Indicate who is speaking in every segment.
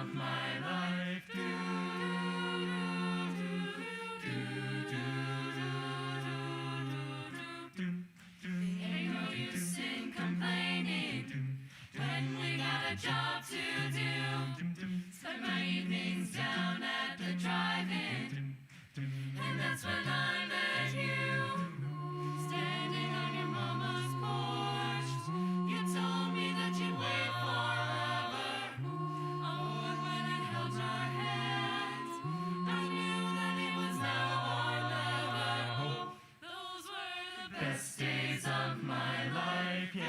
Speaker 1: of my life. Ain't no use in complaining when we got a job to do. Spend my evenings down at the drive-in, and that's when I met you. Standing on your mama's porch, you told me that you'd wait forever. Oh, and when I held your hands, I knew that it was now or never. Those were the best days of my life, yeah.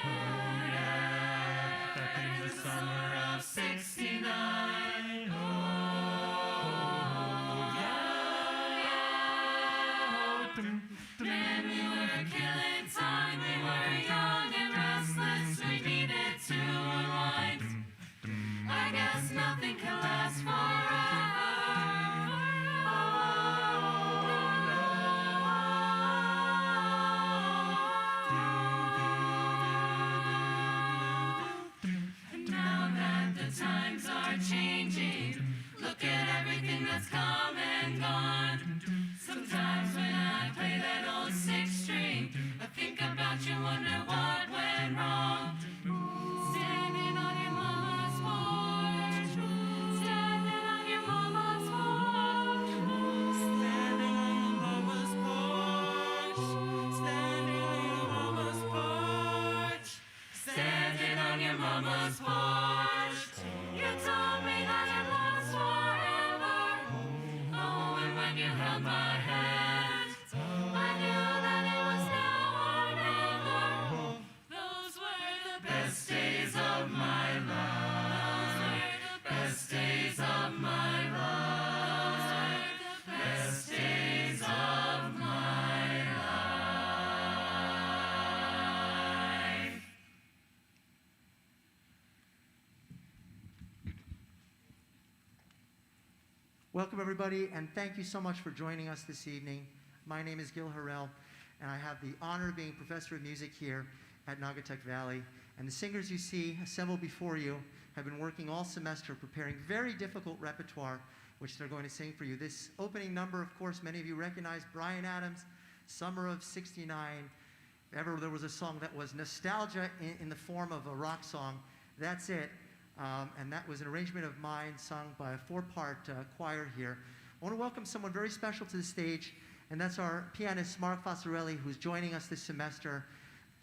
Speaker 1: Oh, yeah. Back in the summer of '69. Man, we were killing time, we were young and restless, we needed to unwind. I guess nothing can last forever. And now that the times are changing, look at everything that's come and gone. Sometimes when I play that old six string, I think about you, wonder what went wrong. Standing on your mama's porch, standing on your mama's porch, standing on your mama's porch, standing on your mama's porch, standing on your mama's porch. You told me that it lasts forever. Oh, and when you held my hand, I knew that it was now or never. Those were the best days of my life. Those were the best days of my life. Those were the best days of my life.
Speaker 2: Welcome, everybody, and thank you so much for joining us this evening. My name is Gil Harel, and I have the honor of being professor of music here at Naugatuck Valley. And the singers you see assembled before you have been working all semester preparing very difficult repertoire, which they're going to sing for you. This opening number, of course, many of you recognize Bryan Adams' Summer of '69. If ever there was a song that was nostalgia in the form of a rock song, that's it. And that was an arrangement of mine sung by a four-part choir here. I want to welcome someone very special to the stage, and that's our pianist, Mark Vasilisa, who's joining us this semester,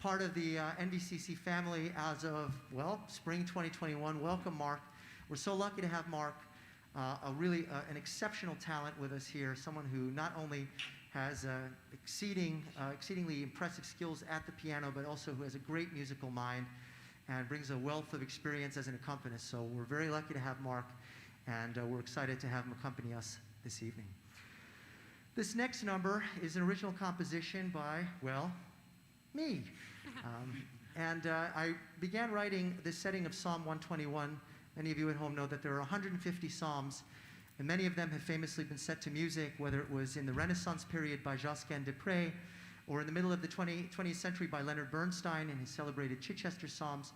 Speaker 2: part of the NVCC family as of, well, spring 2021. Welcome, Mark. We're so lucky to have Mark, an exceptional talent with us here, someone who not only has exceedingly impressive skills at the piano, but also who has a great musical mind and brings a wealth of experience as an accompanist. So we're very lucky to have Mark, and we're excited to have him accompany us this evening. This next number is an original composition by, well, me. I began writing this setting of Psalm 121. Many of you at home know that there are 150 psalms, and many of them have famously been set to music, whether it was in the Renaissance period by Josquin des Prez, or in the middle of the 20th century by Leonard Bernstein in his celebrated Chichester Psalms.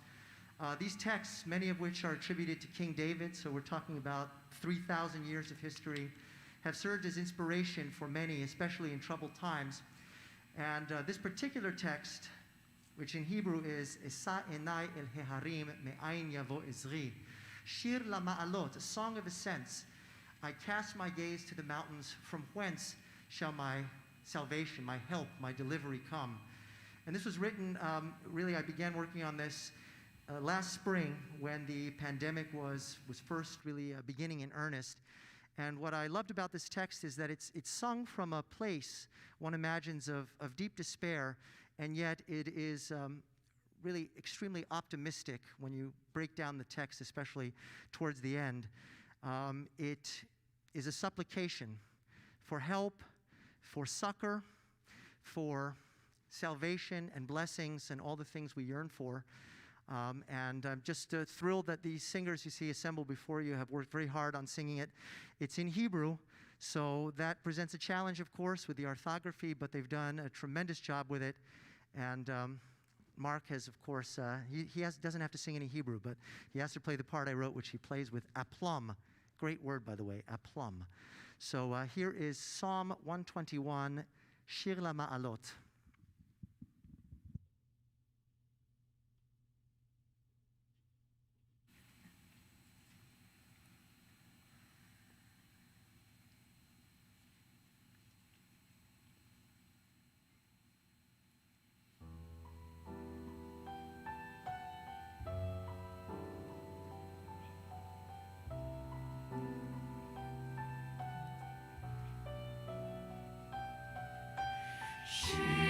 Speaker 2: These texts, many of which are attributed to King David, so we're talking about 3,000 years of history, have served as inspiration for many, especially in troubled times. And this particular text, which in Hebrew is Esa enai el heharim me'ayin yavo ezri, Shir la ma'alot, a song of ascents. I cast my gaze to the mountains, from whence shall my salvation, my help, my delivery come. And this was written, really I began working on this last spring when the pandemic was first really beginning in earnest. And what I loved about this text is that it's sung from a place, one imagines, of deep despair, and yet it is really extremely optimistic when you break down the text, especially towards the end. It is a supplication for help, for succor, for salvation and blessings and all the things we yearn for. And I'm just thrilled that these singers you see assembled before you have worked very hard on singing it. It's in Hebrew, so that presents a challenge, of course, with the orthography, but they've done a tremendous job with it. And Mark has, of course, doesn't have to sing any Hebrew, but he has to play the part I wrote, which he plays with aplomb. Great word, by the way, aplomb. So here is Psalm 121, Shir la Ma'alot.
Speaker 1: Shir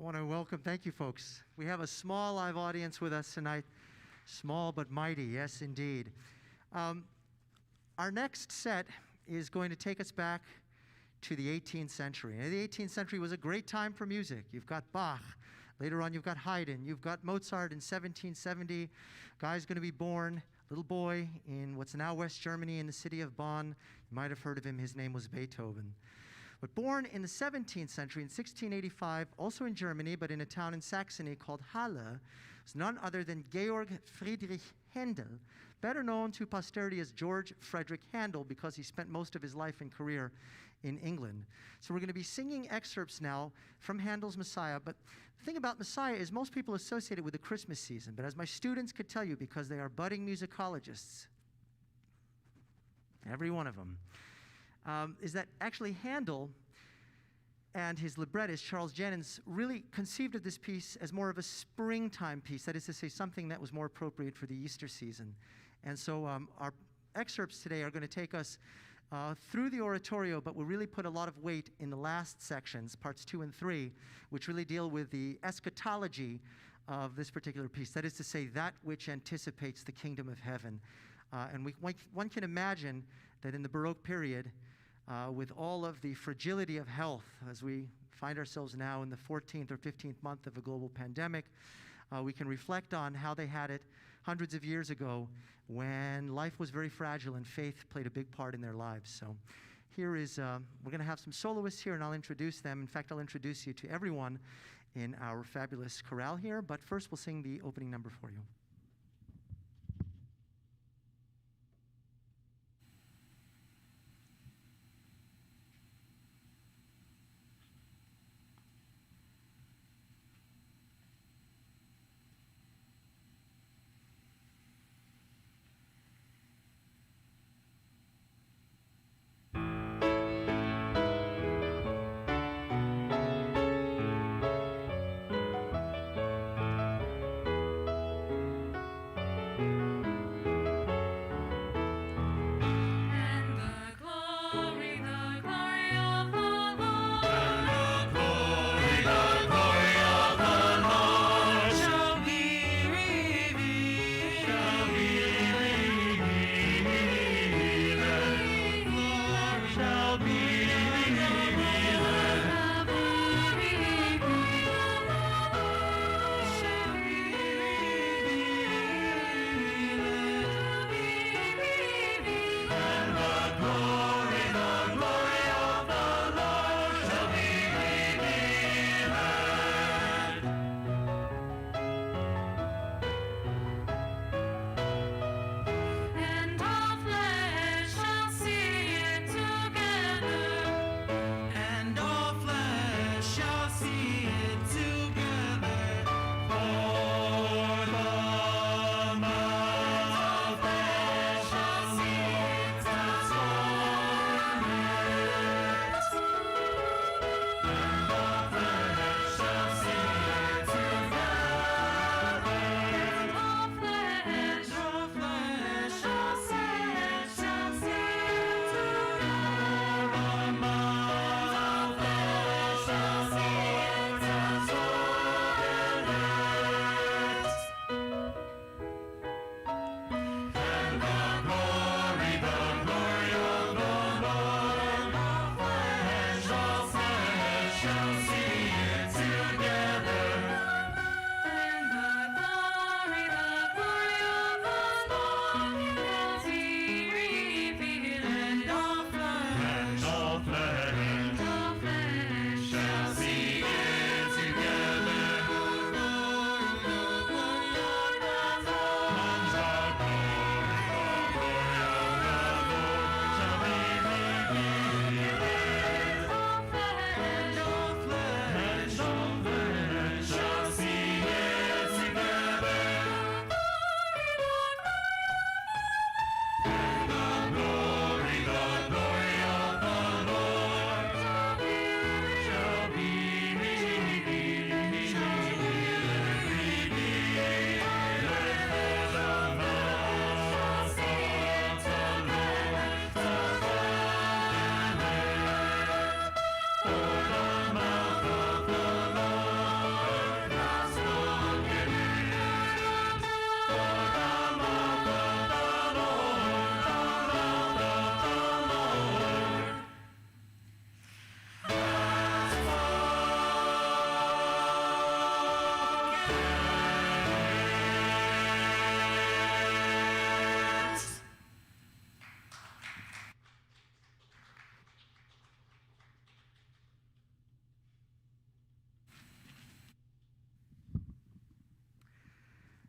Speaker 2: want to welcome, thank you folks. We have a small live audience with us tonight. Small but mighty, yes indeed. Our next set is going to take us back to the 18th century. And the 18th century was a great time for music. You've got Bach. Later on, you've got Haydn. You've got Mozart in 1770. Guy's going to be born, little boy, in what's now West Germany in the city of Bonn. You might have heard of him. His name was Beethoven. But born in the 17th century, in 1685, also in Germany, but in a town in Saxony called Halle, was none other than Georg Friedrich Handel, better known to posterity as George Frederick Handel because he spent most of his life and career in England. So we're going to be singing excerpts now from Handel's Messiah. But the thing about Messiah is most people associate it with the Christmas season. But as my students could tell you, because they are budding musicologists, every one of them, is that actually Handel and his librettist, Charles Jennens, really conceived of this piece as more of a springtime piece, that is to say, something that was more appropriate for the Easter season. And so our excerpts today are going to take us through the oratorio, but we'll really put a lot of weight in the last sections, parts 2 and 3, which really deal with the eschatology of this particular piece, that is to say, that which anticipates the kingdom of heaven. And one can imagine that in the Baroque period, with all of the fragility of health, as we find ourselves now in the 14th or 15th month of a global pandemic, we can reflect on how they had it hundreds of years ago when life was very fragile and faith played a big part in their lives. So here is, we're going to have some soloists here, and I'll introduce them. In fact, I'll introduce you to everyone in our fabulous chorale here, but first we'll sing the opening number for you.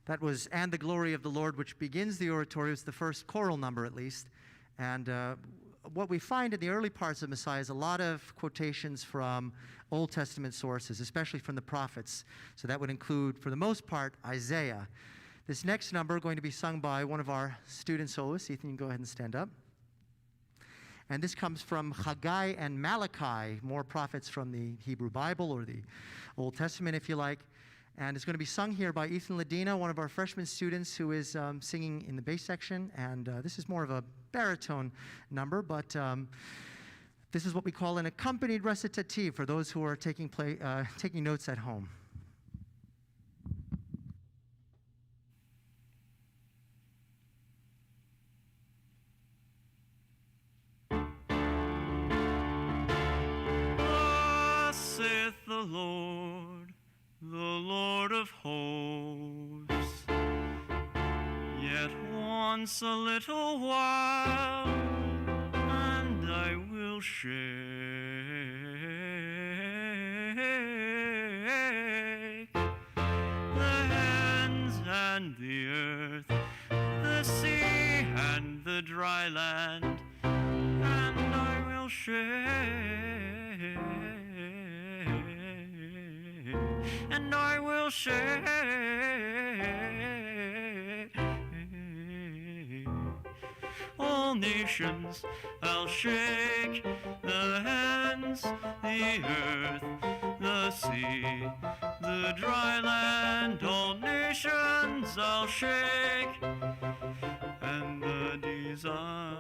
Speaker 2: That was "And the Glory of the Lord," which begins the oratorio. It's the first choral number, at least. And what we find in the early parts of Messiah is a lot of quotations from Old Testament sources, especially from the prophets. So that would include, for the most part, Isaiah. This next number going to be sung by one of our student soloists. Ethan, you can go ahead and stand up. And this comes from Haggai and Malachi, more prophets from the Hebrew Bible or the Old Testament, if you like. And it's going to be sung here by Ethan Ledina, one of our freshman students who is singing in the bass section. And this is more of a baritone number, but this is what we call an accompanied recitative for those who are taking notes at home.
Speaker 3: Thus saith the Lord of hosts, yet once a little while, and I will shake the heavens and the earth, the sea and the dry land, and I will shake, and I will shake all nations. I'll shake the heavens, the earth, the sea, the dry land. All nations I'll shake, and the desire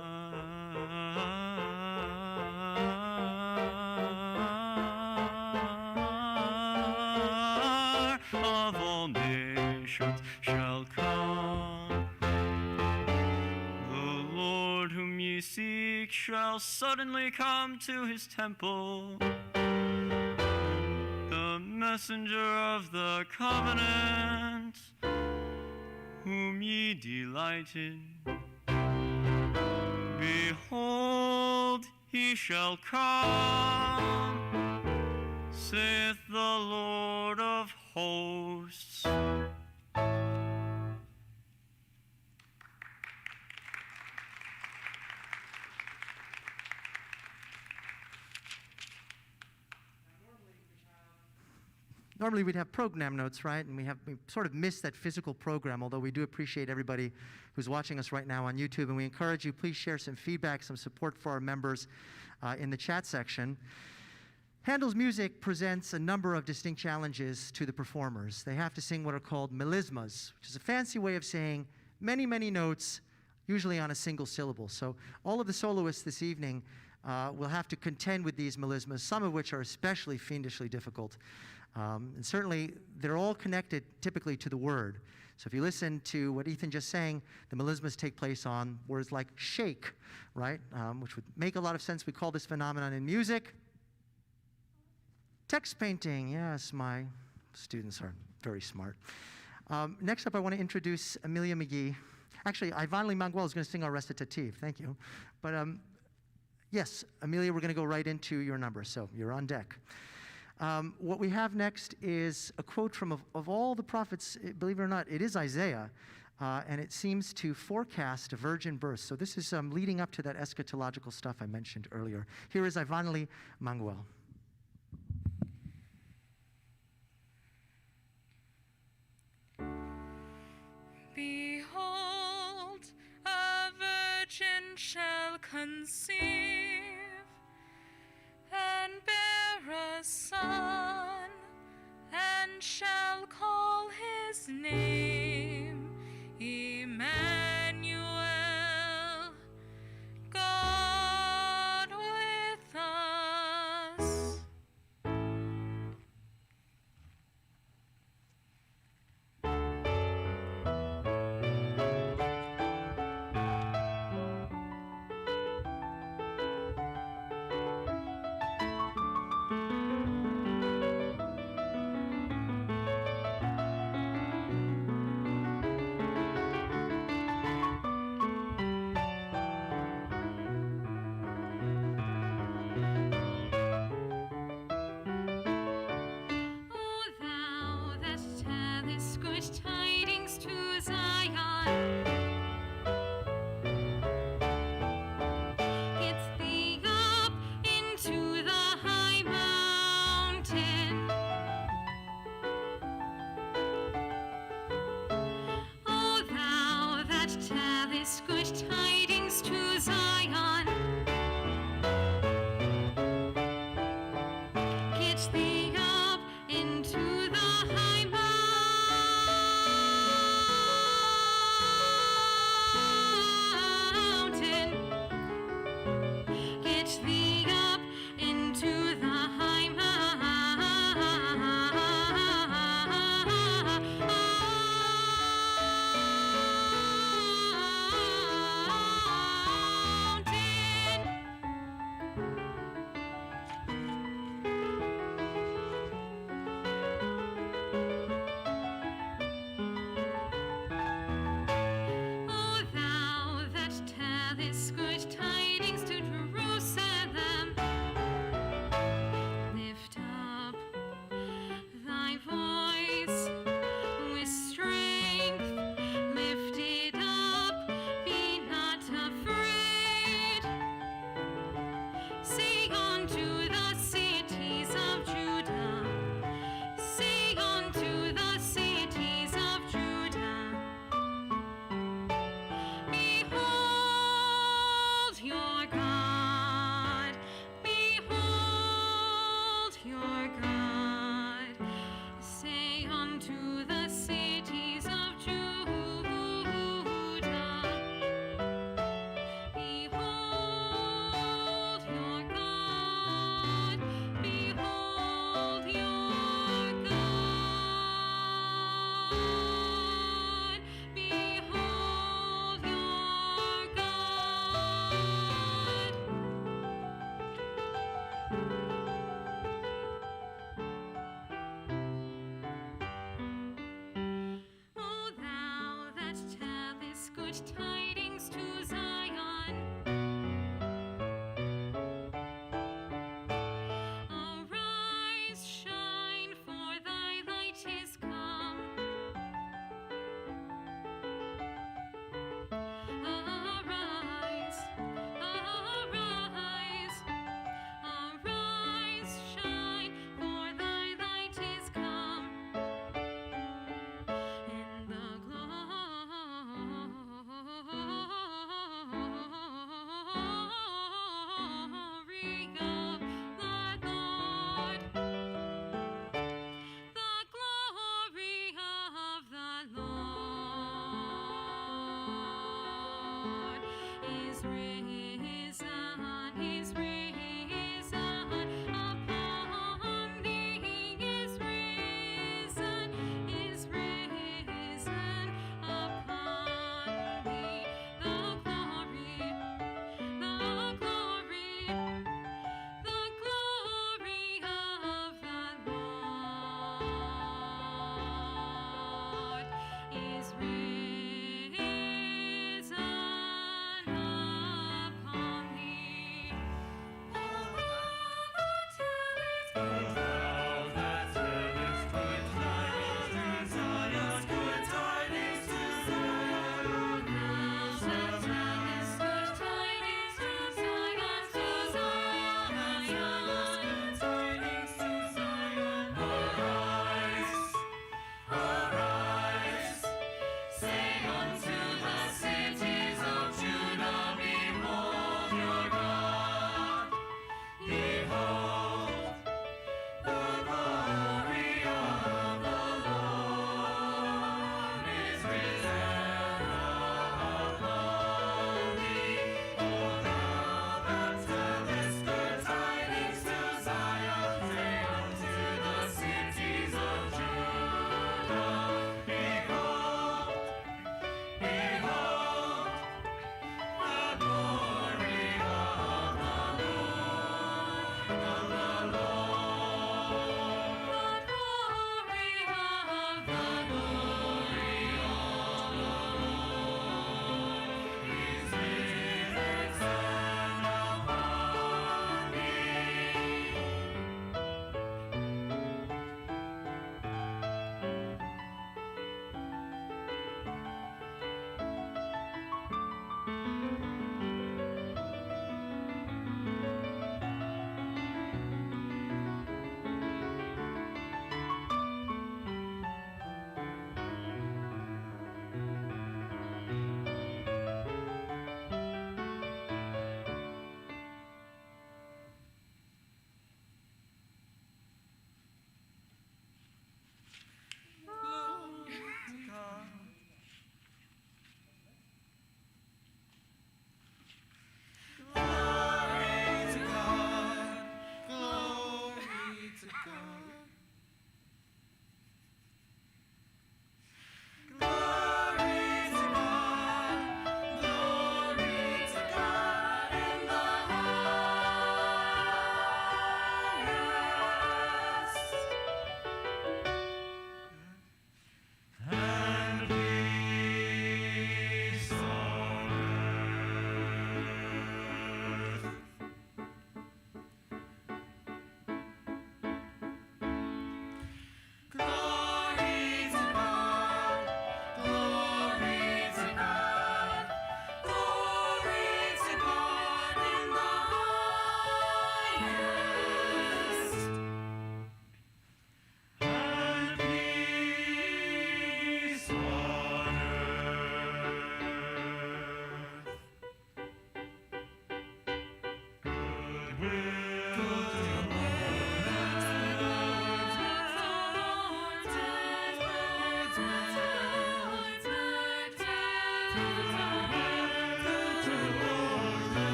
Speaker 3: of all nations shall come. The Lord whom ye seek shall suddenly come to his temple. The messenger of the covenant, whom ye delight in. Behold, he shall come, saith the Lord of hosts.
Speaker 2: Normally we'd have program notes, right? And we sort of missed that physical program, although we do appreciate everybody who's watching us right now on YouTube. And we encourage you, please share some feedback, some support for our members in the chat section. Handel's music presents a number of distinct challenges to the performers. They have to sing what are called melismas, which is a fancy way of saying many, many notes, usually on a single syllable. So all of the soloists this evening will have to contend with these melismas, some of which are especially fiendishly difficult. And certainly, they're all connected typically to the word. So if you listen to what Ethan just sang, the melismas take place on words like shake, right? Which would make a lot of sense. We call this phenomenon in music text painting. Yes, my students are very smart. Next up, I want to introduce Amelia McGee. Actually, Ivanalie Mangual is going to sing our recitative. Thank you. But yes, Amelia, we're going to go right into your number, so you're on deck. What we have next is a quote from, of all the prophets, believe it or not, it is Isaiah, and it seems to forecast a virgin birth. So this is leading up to that eschatological stuff I mentioned earlier. Here is Ivanalie Mangual.
Speaker 1: Behold, a virgin shall conceive and bear a son, and shall call his name Emmanuel, God with us. Get thee up into the high mountain. Get thee up into the high O thou that tellest good tidings to Jerusalem, lift up thy voice with strength, lift it up, be not afraid. Say unto the cities of Judah, say unto the cities of Judah, behold your God, behold your God. Say unto the cities of Judah, behold your God, behold your God, behold your God. O thou that tellest good tidings to Zion, arise, shine, for thy light is come. Arise, arise, arise, shine, for thy light is come, and the glory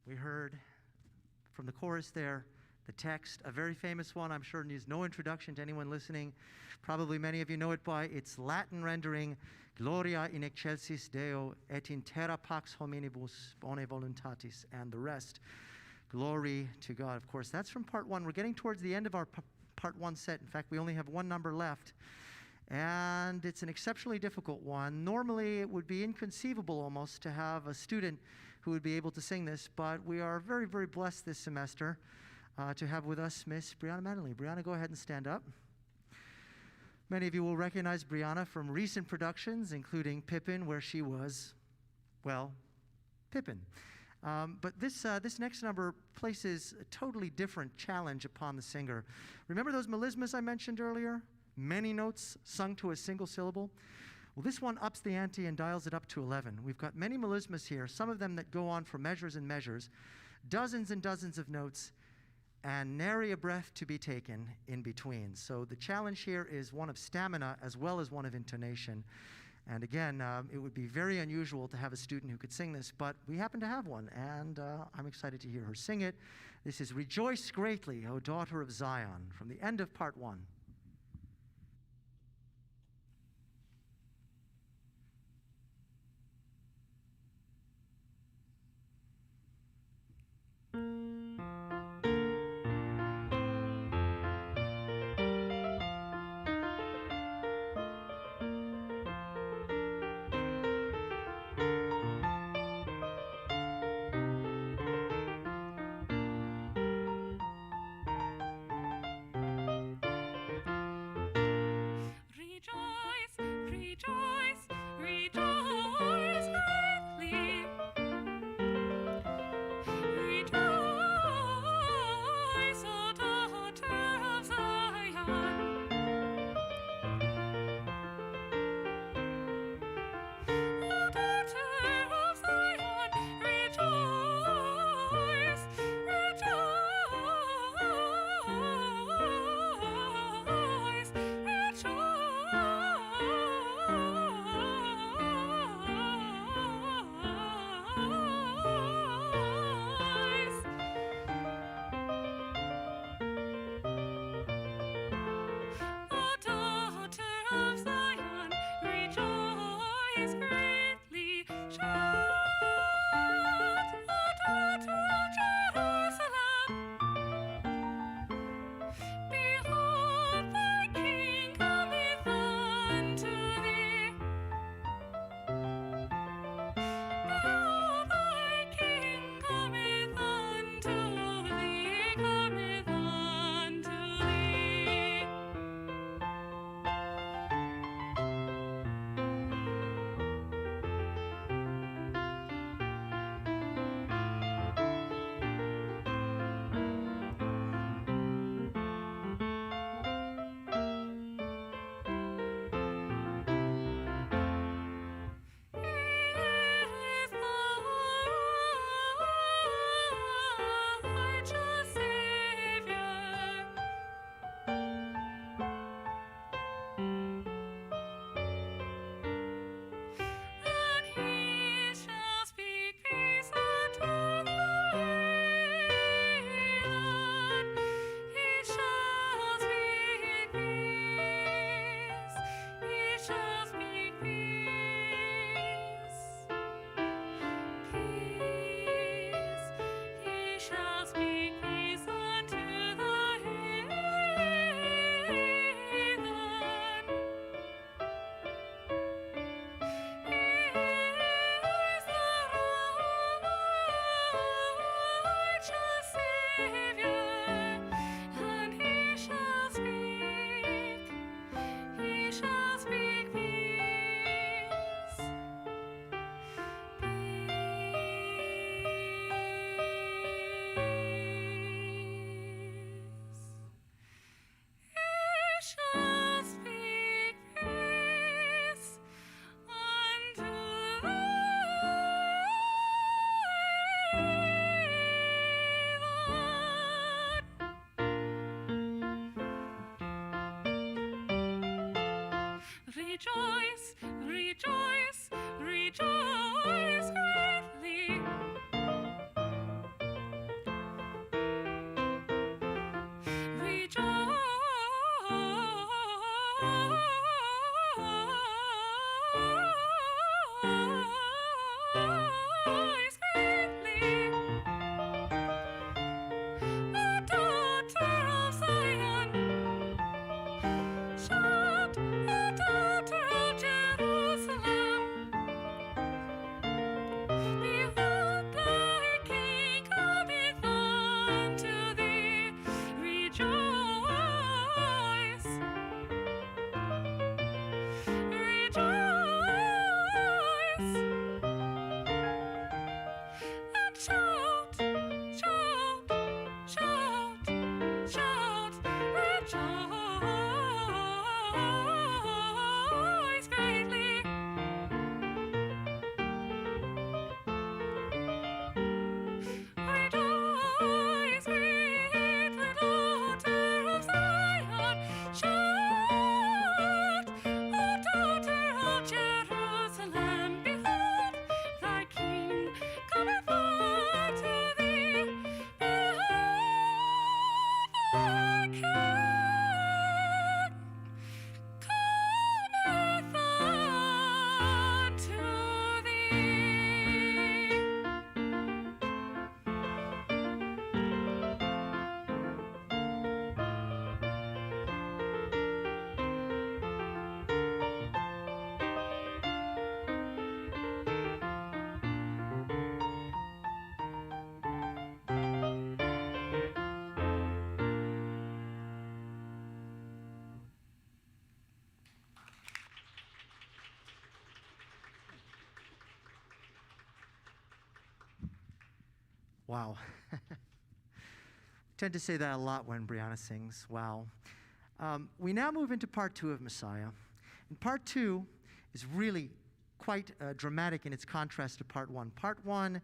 Speaker 2: We heard from the chorus there, the text, a very famous one, I'm sure needs no introduction to anyone listening. Probably many of you know it by its Latin rendering, Gloria in excelsis Deo, et in terra pax hominibus bone voluntatis, and the rest. Glory to God. Of course, that's from part one. We're getting towards the end of our part one set. In fact, we only have one number left. And it's an exceptionally difficult one. Normally, it would be inconceivable almost to have a student who would be able to sing this, but we are very, very blessed this semester to have with us Miss Brianna Manley. Brianna, go ahead and stand up. Many of you will recognize Brianna from recent productions, including Pippin, where she was, well, Pippin. But this next number places a totally different challenge upon the singer. Remember those melismas I mentioned earlier? Many notes sung to a single syllable? Well, this one ups the ante and dials it up to 11. We've got many melismas here, some of them that go on for measures and measures, dozens and dozens of notes, and nary a breath to be taken in between. So the challenge here is one of stamina as well as one of intonation. And again, it would be very unusual to have a student who could sing this, but we happen to have one, and I'm excited to hear her sing it. This is Rejoice Greatly, O Daughter of Zion, from the end of part one.
Speaker 1: Rejoice, rejoice, rejoice greatly.
Speaker 2: Wow. Tend to say that a lot when Brianna sings, wow. We now move into part 2 of Messiah. And part 2 is really quite dramatic in its contrast to part 1. Part 1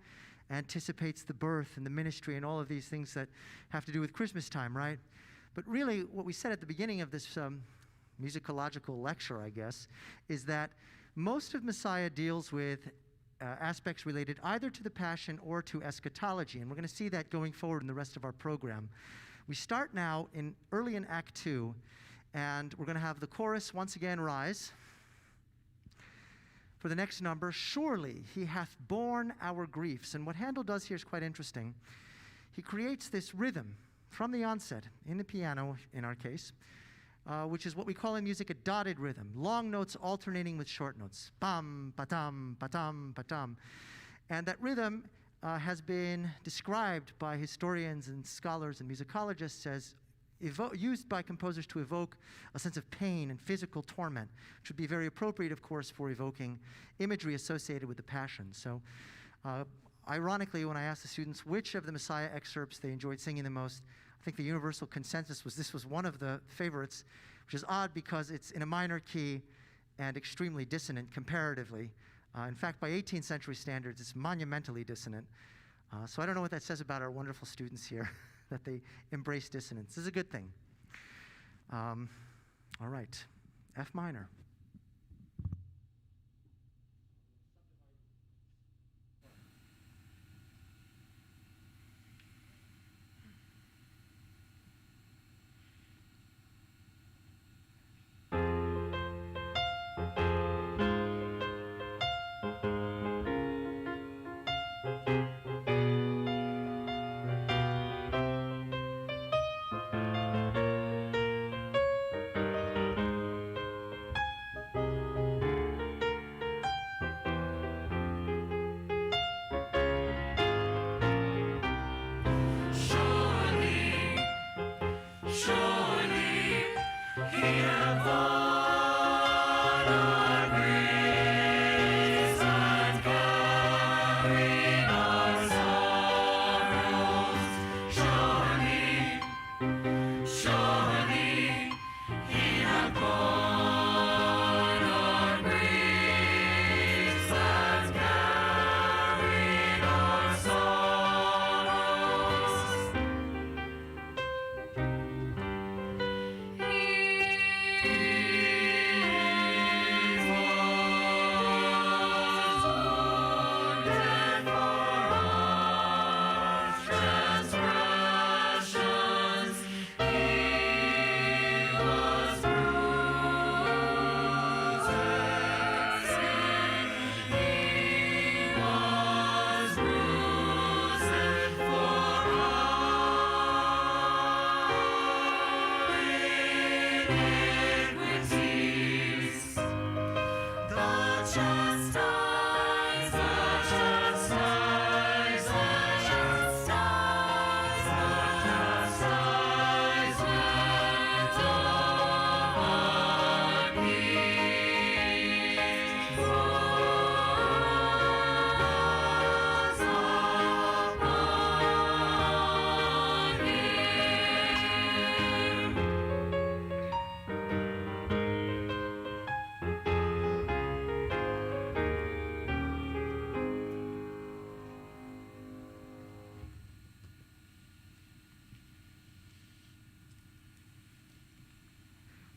Speaker 2: anticipates the birth and the ministry and all of these things that have to do with Christmas time, right? But really, what we said at the beginning of this musicological lecture, I guess, is that most of Messiah deals with aspects related either to the Passion or to eschatology, and we're going to see that going forward in the rest of our program. We start now early in Act 2, and we're going to have the chorus once again rise. For the next number, surely he hath borne our griefs. And what Handel does here is quite interesting. He creates this rhythm from the onset, in the piano in our case, which is what we call in music a dotted rhythm, long notes alternating with short notes. Bam, ba-dum, ba-dum, ba-dum. And that rhythm has been described by historians and scholars and musicologists as used by composers to evoke a sense of pain and physical torment, which would be very appropriate, of course, for evoking imagery associated with the Passion. So, ironically, when I asked the students which of the Messiah excerpts they enjoyed singing the most, I think the universal consensus was this was one of the favorites, which is odd because it's in a minor key and extremely dissonant comparatively. In fact, by 18th century standards, it's monumentally dissonant. So I don't know what that says about our wonderful students here, that they embrace dissonance. This is a good thing. All right, F minor.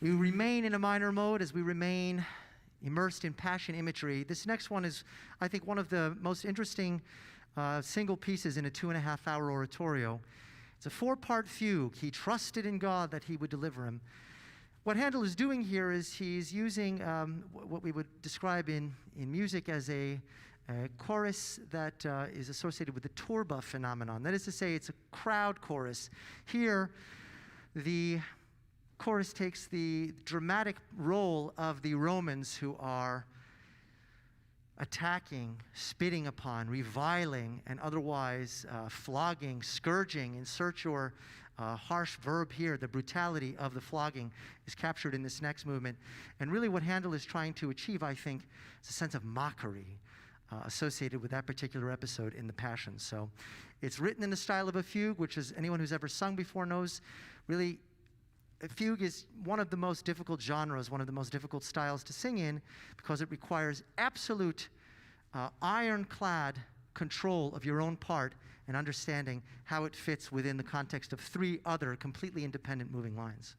Speaker 2: We remain in a minor mode as we remain immersed in Passion imagery. This next one is, I think, one of the most interesting single pieces in a 2.5-hour oratorio. It's a 4-part fugue. He trusted in God that he would deliver him. What Handel is doing here is he's using what we would describe in music as a chorus that is associated with the turba phenomenon. That is to say, it's a crowd chorus. Here, the chorus takes the dramatic role of the Romans who are attacking, spitting upon, reviling, and otherwise flogging, scourging. Insert your harsh verb here. The brutality of the flogging is captured in this next movement. And really what Handel is trying to achieve, I think, is a sense of mockery, associated with that particular episode in the Passion. So it's written in the style of a fugue, which is anyone who's ever sung before knows, really, a fugue is one of the most difficult genres, one of the most difficult styles to sing in, because it requires absolute ironclad control of your own part and understanding how it fits within the context of three other completely independent moving lines.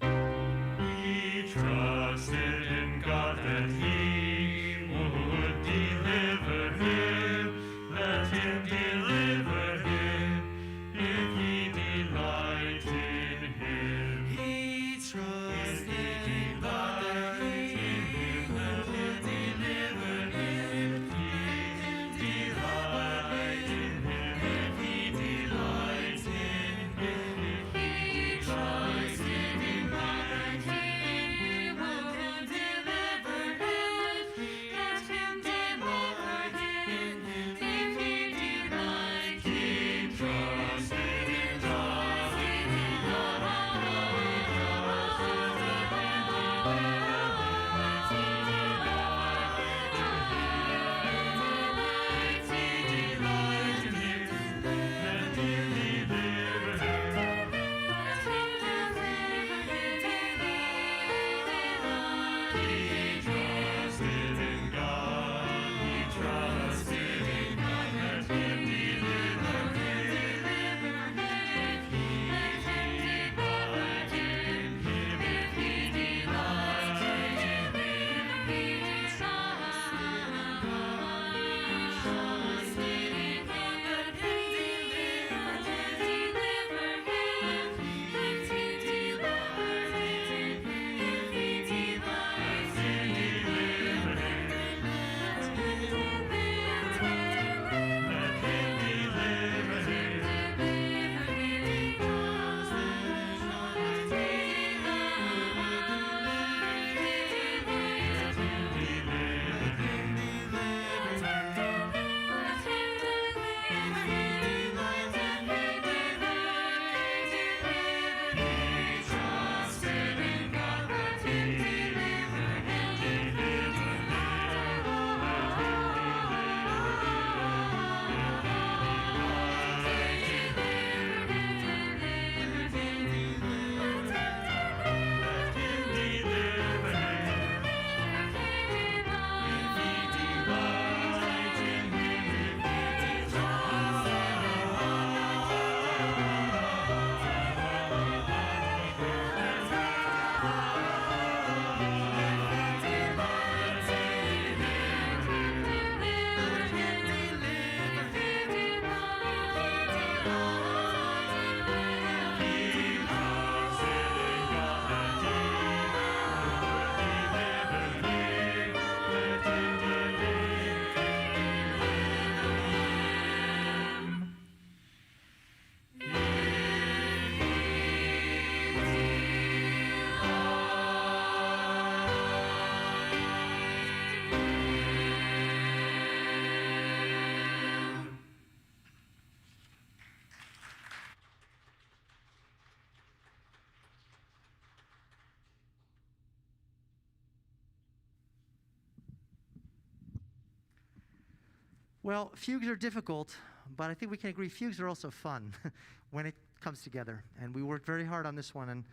Speaker 3: We trusted in God that He would deliver him. Let Him deliver him if He delights in him.
Speaker 1: He trusted in God that He would deliver him. If He delights in him. If He delights in him. He trusted in God that He would deliver him. Let Him deliver him. If He delights, He trusted in God.
Speaker 2: Well, fugues are difficult, but I think we can agree fugues are also fun when it comes together. And we worked very hard on this one, and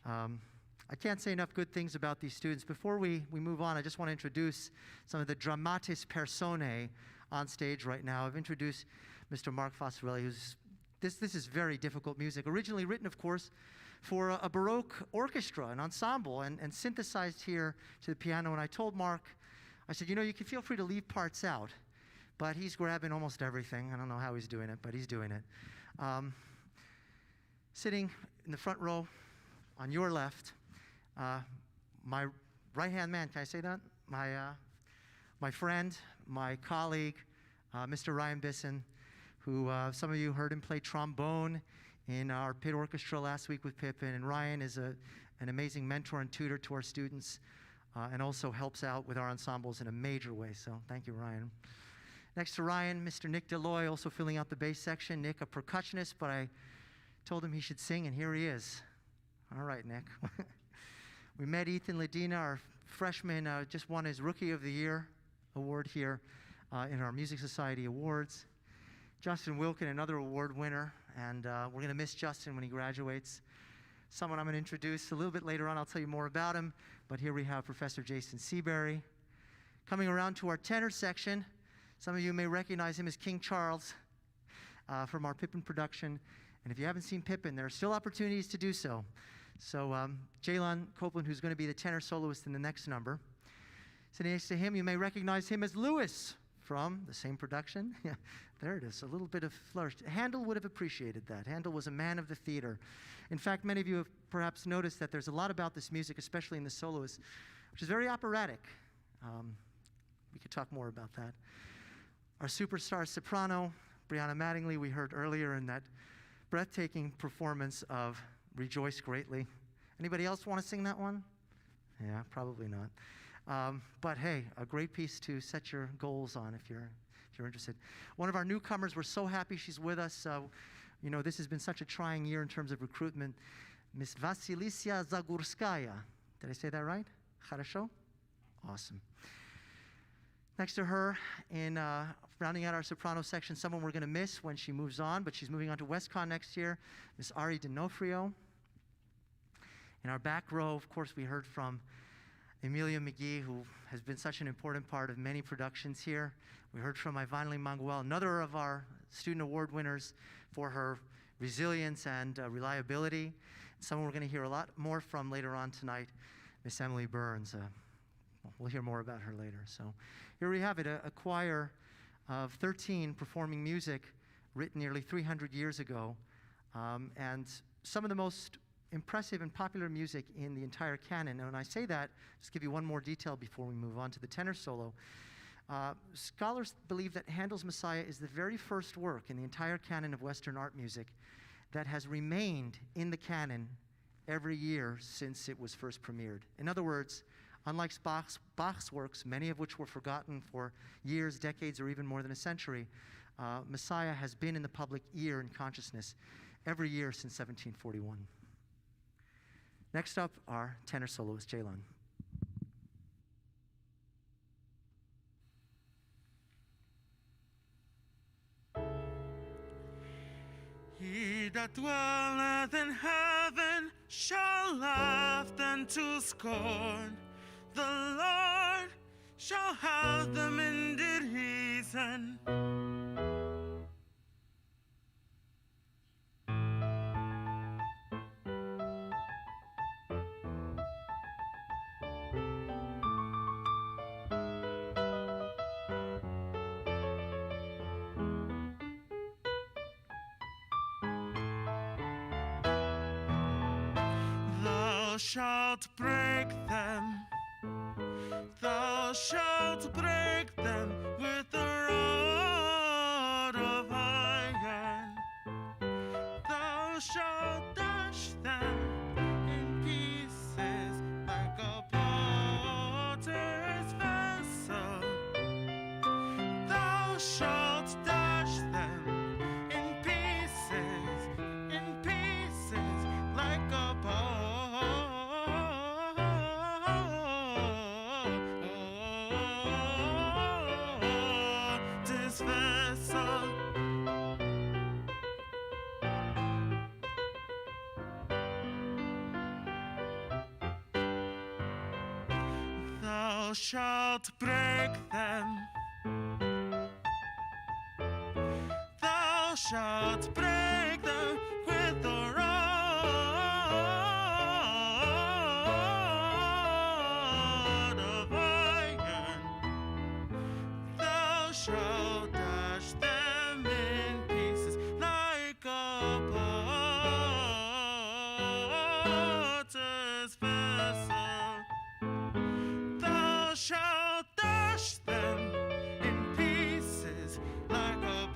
Speaker 2: I can't say enough good things about these students. Before we move on, I just want to introduce some of the dramatis personae on stage right now. I've introduced Mr. Mark Vasilisa, who's this is very difficult music, originally written, of course, for a Baroque orchestra, an ensemble, and synthesized here to the piano. And I told Mark, I said, you can feel free to leave parts out, but he's grabbing almost everything. I don't know how he's doing it, but he's doing it. Sitting in the front row on your left, my right-hand man, can I say that? My friend, my colleague, Mr. Ryan Bisson, who some of you heard him play trombone in our pit orchestra last week with Pippin. And Ryan is an amazing mentor and tutor to our students, and also helps out with our ensembles in a major way. So thank you, Ryan. Next to Ryan, Mr. Nick Deloy, also filling out the bass section. Nick, a percussionist, but I told him he should sing, and here he is. All right, Nick. We met Ethan Ledina, our freshman, just won his Rookie of the Year award here in our Music Society Awards. Justin Wilkin, another award winner, and we're going to miss Justin when he graduates. Someone I'm going to introduce a little bit later on. I'll tell you more about him, but here we have Professor Jason Seabury. Coming around to our tenor section, some of you may recognize him as King Charles from our Pippin production. And if you haven't seen Pippin, there are still opportunities to do so. So Jalon Copland, who's going to be the tenor soloist in the next number. Sitting next to him, you may recognize him as Louis from the same production. Yeah, there it is, a little bit of flourish. Handel would have appreciated that. Handel was a man of the theater. In fact, many of you have perhaps noticed that there's a lot about this music, especially in the soloist, which is very operatic. We could talk more about that. Our superstar soprano, Brianna Mattingly, we heard earlier in that breathtaking performance of Rejoice Greatly. Anybody else want to sing that one? Yeah, probably not. But hey, a great piece to set your goals on if you're interested. One of our newcomers, we're so happy she's with us. You know, this has been such a trying year in terms of recruitment. Miss Vasilisa Zagurskaya. Did I say that right? Хорошо? Awesome. Next to her, in rounding out our soprano section, someone we're going to miss when she moves on, but she's moving on to WestCon next year, Miss Donofrio. In our back row, of course, we heard from Amelia McGee, who has been such an important part of many productions here. We heard from Ivanalie Mangual, another of our student award winners for her resilience and reliability. Someone we're going to hear a lot more from later on tonight, Miss Emily Burns. We'll hear more about her later. So here we have it, a choir of 13 performing music written nearly 300 years ago, and some of the most impressive and popular music in the entire canon. And when I say that, just give you one more detail before we move on to the tenor solo. Scholars believe that Handel's Messiah is the very first work in the entire canon of Western art music that has remained in the canon every year since it was first premiered. In other words, unlike Bach's works, many of which were forgotten for years, decades, or even more than a century, Messiah has been in the public ear and consciousness every year since 1741. Next up, our tenor soloist, Jalon.
Speaker 4: He that dwelleth in heaven shall laugh and to scorn. The Lord shall have them in derision. Thou shalt break them. Thou shalt break them with a rod of iron. Thou shalt dash them in pieces like a potter's vessel. Thou shalt dash them in pieces like a Thou shalt break them. Thou shalt break them with a rod of iron. Thou shalt dash them in pieces like a potter's vessel. Thou shalt dash them in pieces like a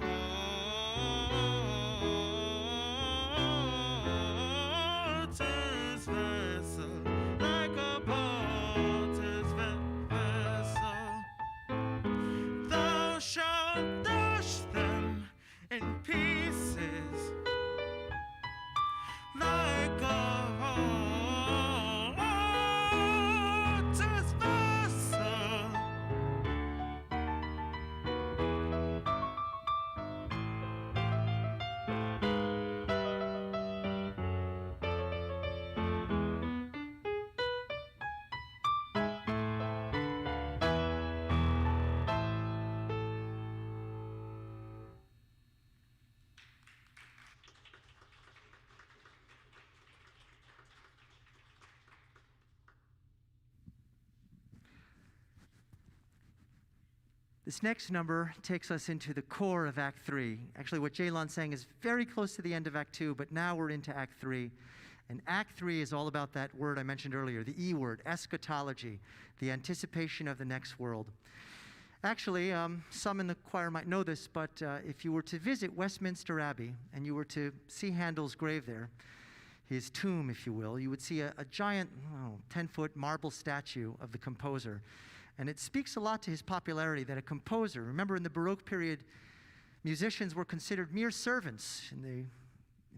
Speaker 2: This next number takes us into the core of Act 3. Actually, what Jalon sang is very close to the end of Act 2, but now we're into Act 3. And Act 3 is all about that word I mentioned earlier, the E word, eschatology, the anticipation of the next world. Actually, some in the choir might know this, but if you were to visit Westminster Abbey and you were to see Handel's grave there, his tomb, if you will, you would see a giant 10-foot marble statue of the composer. And it speaks a lot to his popularity that a composer, remember in the Baroque period, musicians were considered mere servants in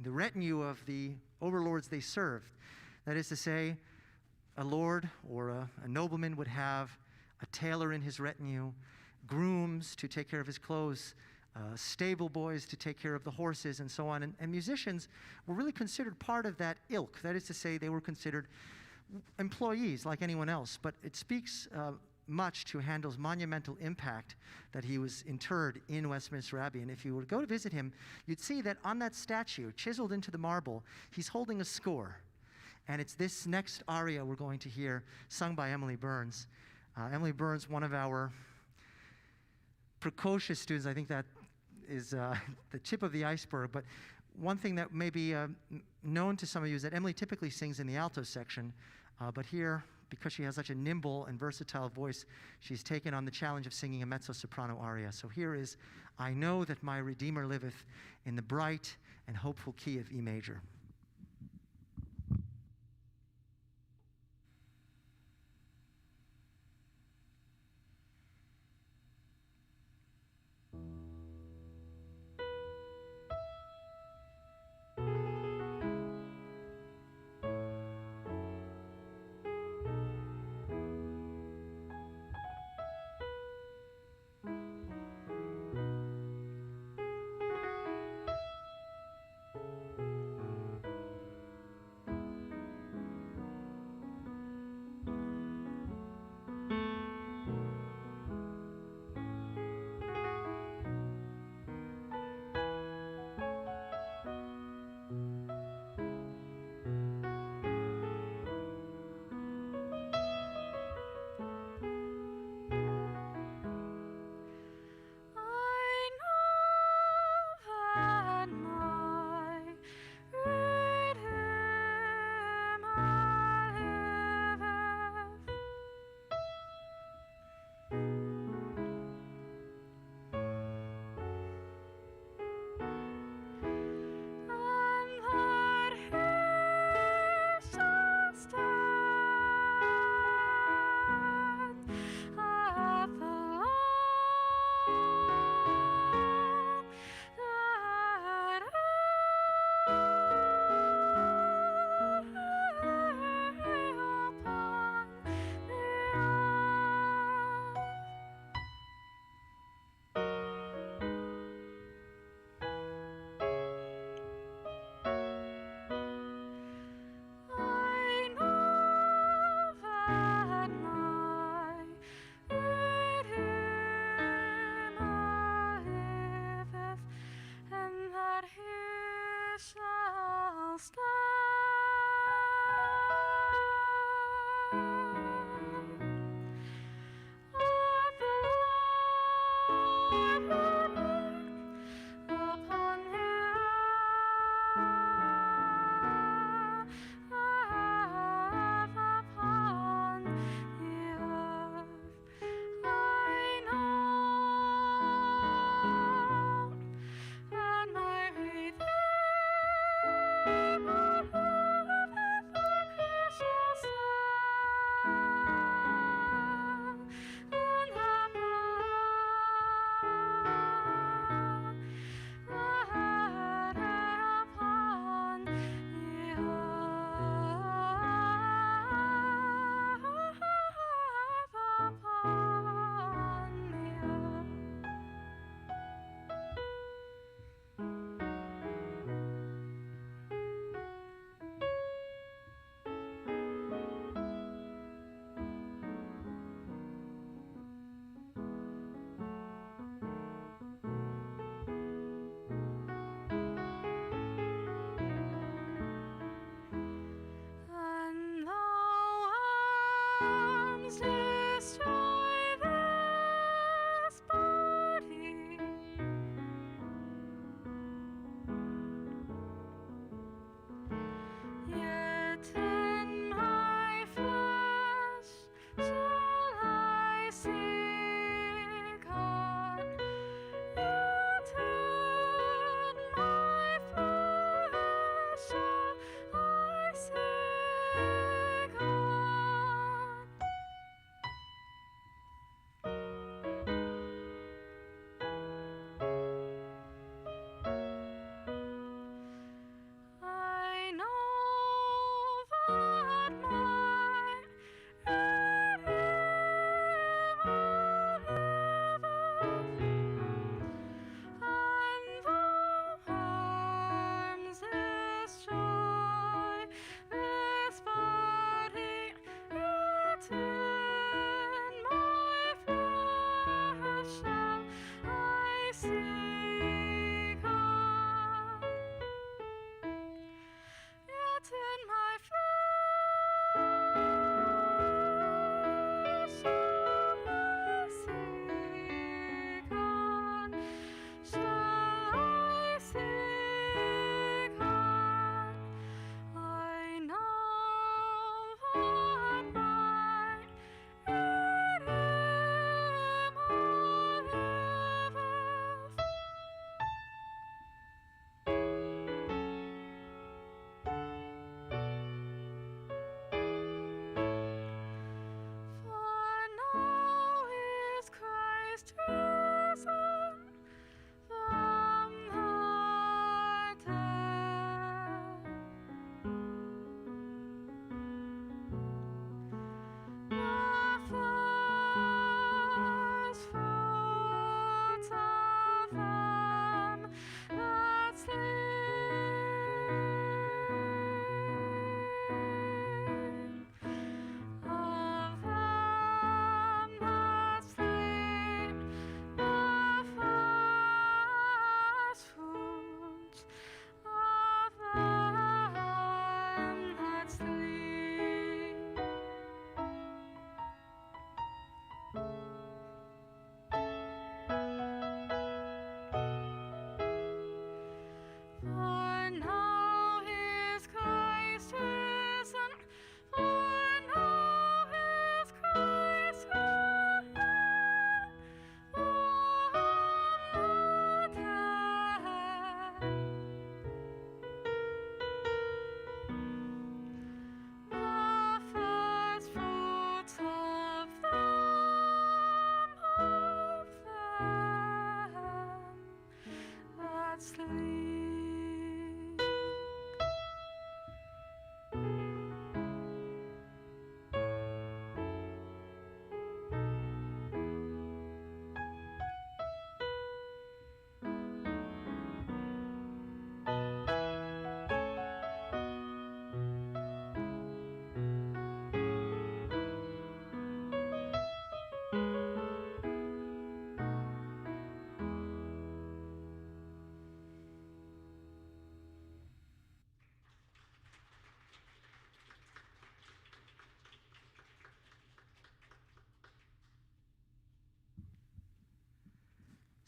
Speaker 2: the retinue of the overlords they served. That is to say, a lord or a nobleman would have a tailor in his retinue, grooms to take care of his clothes, stable boys to take care of the horses, and so on. And musicians were really considered part of that ilk. That is to say, they were considered employees like anyone else. But it speaks much to Handel's monumental impact that he was interred in Westminster Abbey. And if you were to go to visit him, you'd see that on that statue, chiseled into the marble, he's holding a score. And it's this next aria we're going to hear, sung by Emily Burns. Emily Burns, one of our precocious students. I think that is the tip of the iceberg. But one thing that may be known to some of you is that Emily typically sings in the alto section, but here, because she has such a nimble and versatile voice, she's taken on the challenge of singing a mezzo-soprano aria. So here is I Know That My Redeemer Liveth in the bright and hopeful key of E major.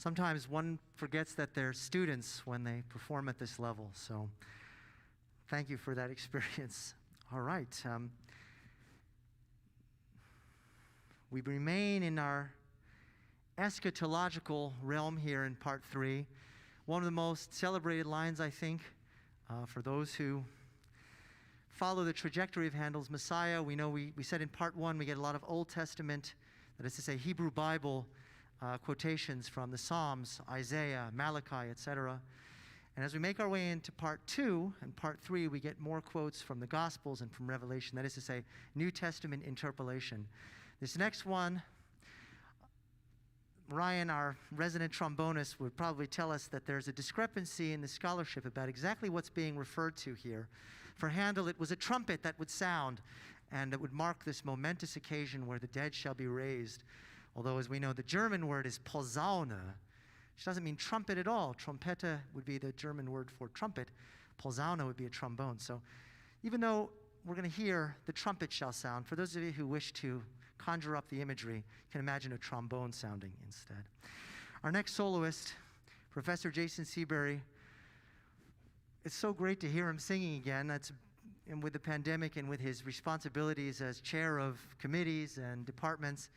Speaker 2: Sometimes one forgets that they're students when they perform at this level. So thank you for that experience. All right. We remain in our eschatological realm here in part 3. One of the most celebrated lines, I think, for those who follow the trajectory of Handel's Messiah. We know we said in part 1 we get a lot of Old Testament, that is to say Hebrew Bible quotations from the Psalms, Isaiah, Malachi, etc. And as we make our way into part 2 and part 3, we get more quotes from the Gospels and from Revelation, that is to say New Testament interpolation. This next one, Bryan, our resident trombonist, would probably tell us that there's a discrepancy in the scholarship about exactly what's being referred to here. For Handel, it was a trumpet that would sound, and it would mark this momentous occasion where the dead shall be raised. Although, as we know, the German word is Posaune, which doesn't mean trumpet at all. Trompete would be the German word for trumpet. Posaune would be a trombone. So even though we're going to hear the trumpet shall sound, for those of you who wish to conjure up the imagery, you can imagine a trombone sounding instead. Our next soloist, Professor Jason Seabury. It's so great to hear him singing again. And with the pandemic and with his responsibilities as chair of committees and departments,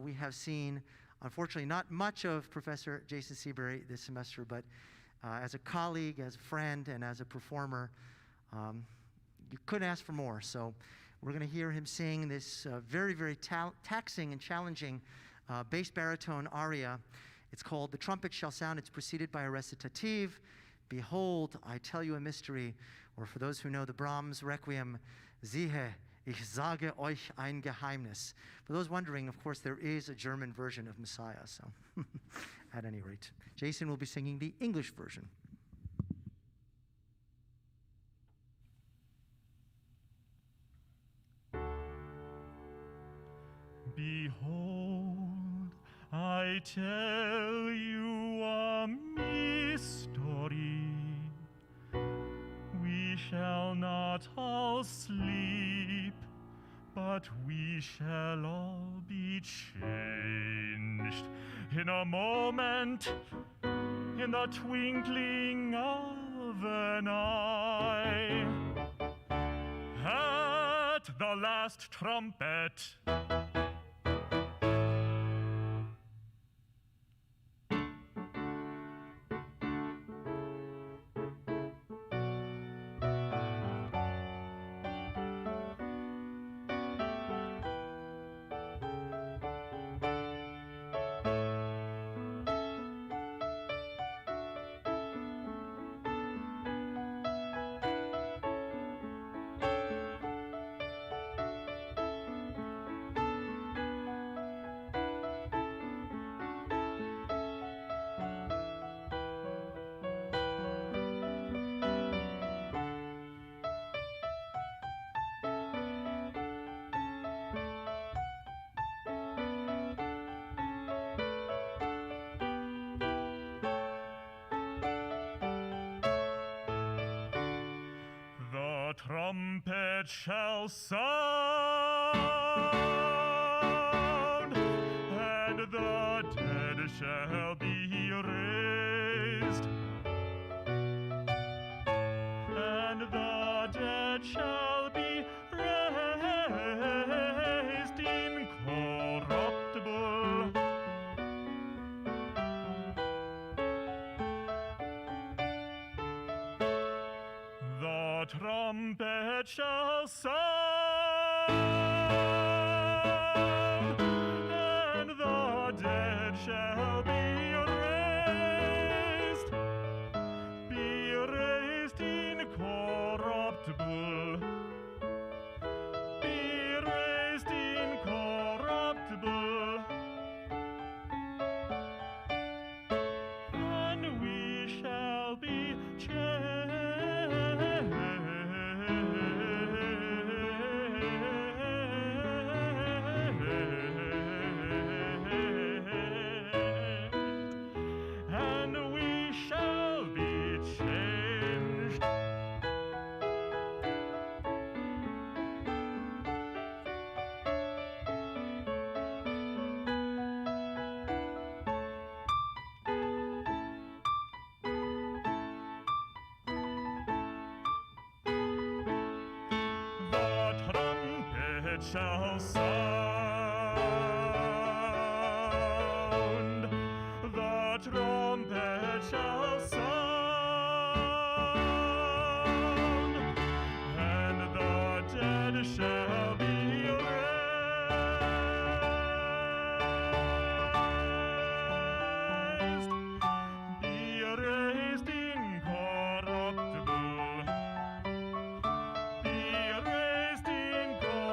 Speaker 2: we have seen, unfortunately, not much of Professor Jason Seabury this semester, but as a colleague, as a friend, and as a performer, you couldn't ask for more. So we're going to hear him sing this very, very taxing and challenging bass-baritone aria. It's called The Trumpet Shall Sound. It's preceded by a recitative, Behold, I Tell You a Mystery, or for those who know the Brahms Requiem, Siehe, ich sage euch ein Geheimnis. For those wondering, of course, there is a German version of Messiah, so at any rate. Jason will be singing the English version.
Speaker 5: Behold, I tell you a mystery. We shall not all sleep, but we shall all be changed in a moment, in the twinkling of an eye. At the last trumpet, the trumpet shall sound, and the dead shall be raised, and the dead shall be raised incorruptible. The trumpet shall sound, and the dead shall be raised incorruptible, be raised incorruptible, and we shall be changed. And we shall be changed. trumpet shall sound. The trumpet shall sound, and the dead shall be raised incorruptible, be raised incorruptible,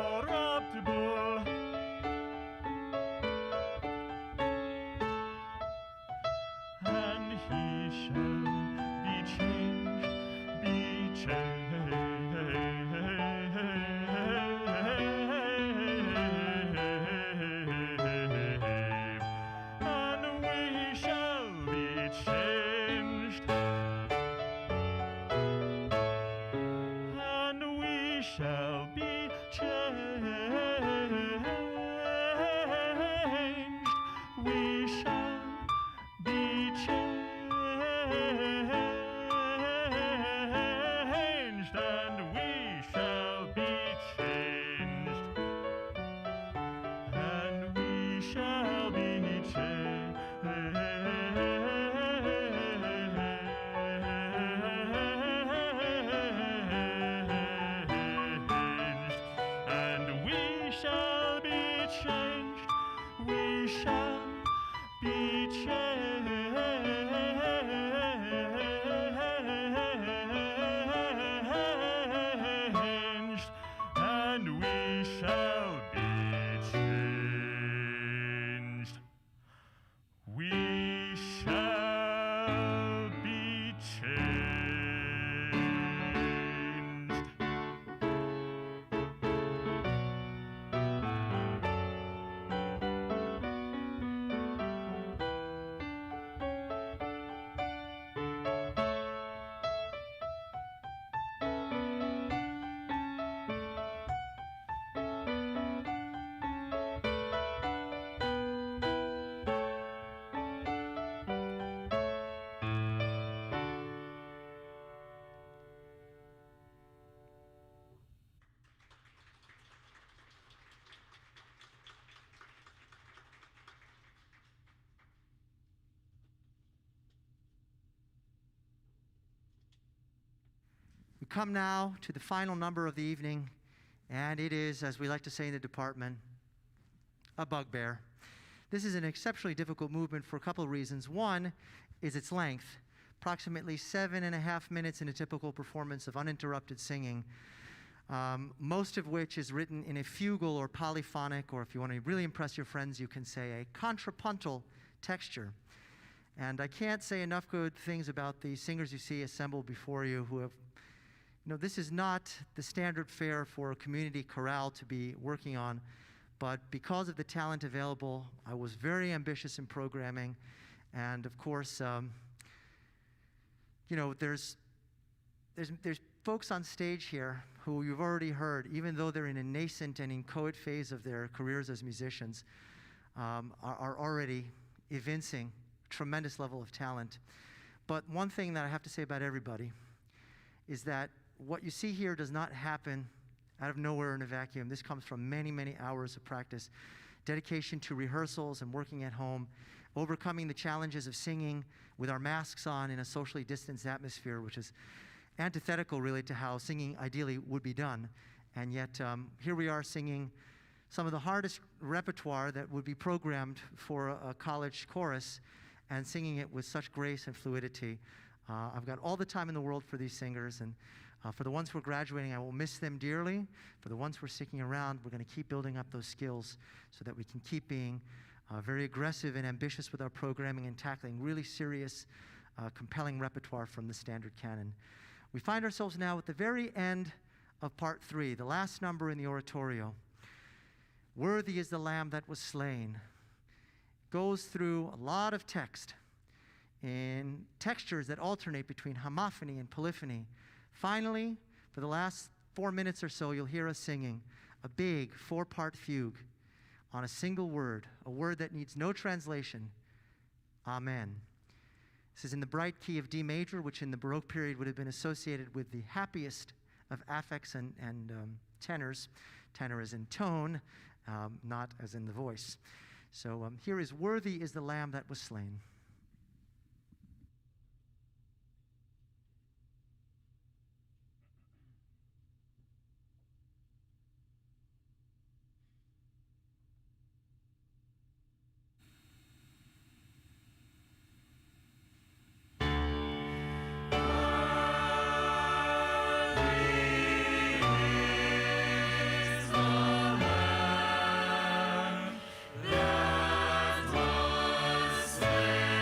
Speaker 5: and he shall be changed, and we shall be changed, and we shall be changed, we shall be changed, and we shall be changed, and we shall be changed, and we shall be changed, we shall be changed, and we shall be changed. We shall be changed.
Speaker 2: We come now to the final number of the evening, and it is, as we like to say in the department, a bugbear. This is an exceptionally difficult movement for a couple of reasons. One is its length, approximately 7.5 minutes in a typical performance of uninterrupted singing, most of which is written in a fugal or polyphonic, or if you want to really impress your friends, you can say a contrapuntal texture. And I can't say enough good things about the singers you see assembled before you who have, this is not the standard fare for a community chorale to be working on, but because of the talent available, I was very ambitious in programming. And of course, there's folks on stage here who you've already heard, even though they're in a nascent and inchoate phase of their careers as musicians, are already evincing a tremendous level of talent. But one thing that I have to say about everybody is that what you see here does not happen out of nowhere in a vacuum. This comes from many, many hours of practice, dedication to rehearsals and working at home, overcoming the challenges of singing with our masks on in a socially distanced atmosphere, which is antithetical really to how singing ideally would be done. And yet here we are singing some of the hardest repertoire that would be programmed for a college chorus, and singing it with such grace and fluidity. I've got all the time in the world for these singers, and for the ones who are graduating, I will miss them dearly. For the ones who are sticking around, we're going to keep building up those skills so that we can keep being very aggressive and ambitious with our programming and tackling really serious, compelling repertoire from the standard canon. We find ourselves now at the very end of part 3, the last number in the oratorio. Worthy is the Lamb that was slain. Goes through a lot of text in textures that alternate between homophony and polyphony. Finally, for the last 4 minutes or so, you'll hear us singing a big 4-part fugue on a single word, a word that needs no translation, Amen. This is in the bright key of D major, which in the Baroque period would have been associated with the happiest of affects and tenors. Tenor is in tone, not as in the voice. So here is "Worthy is the Lamb that was slain."
Speaker 1: That was slain.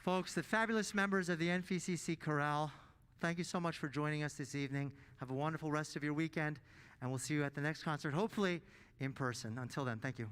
Speaker 2: Folks, the fabulous members of the NVCC Chorale, thank you so much for joining us this evening. Have a wonderful rest of your weekend, and we'll see you at the next concert, hopefully in person. Until then, thank you.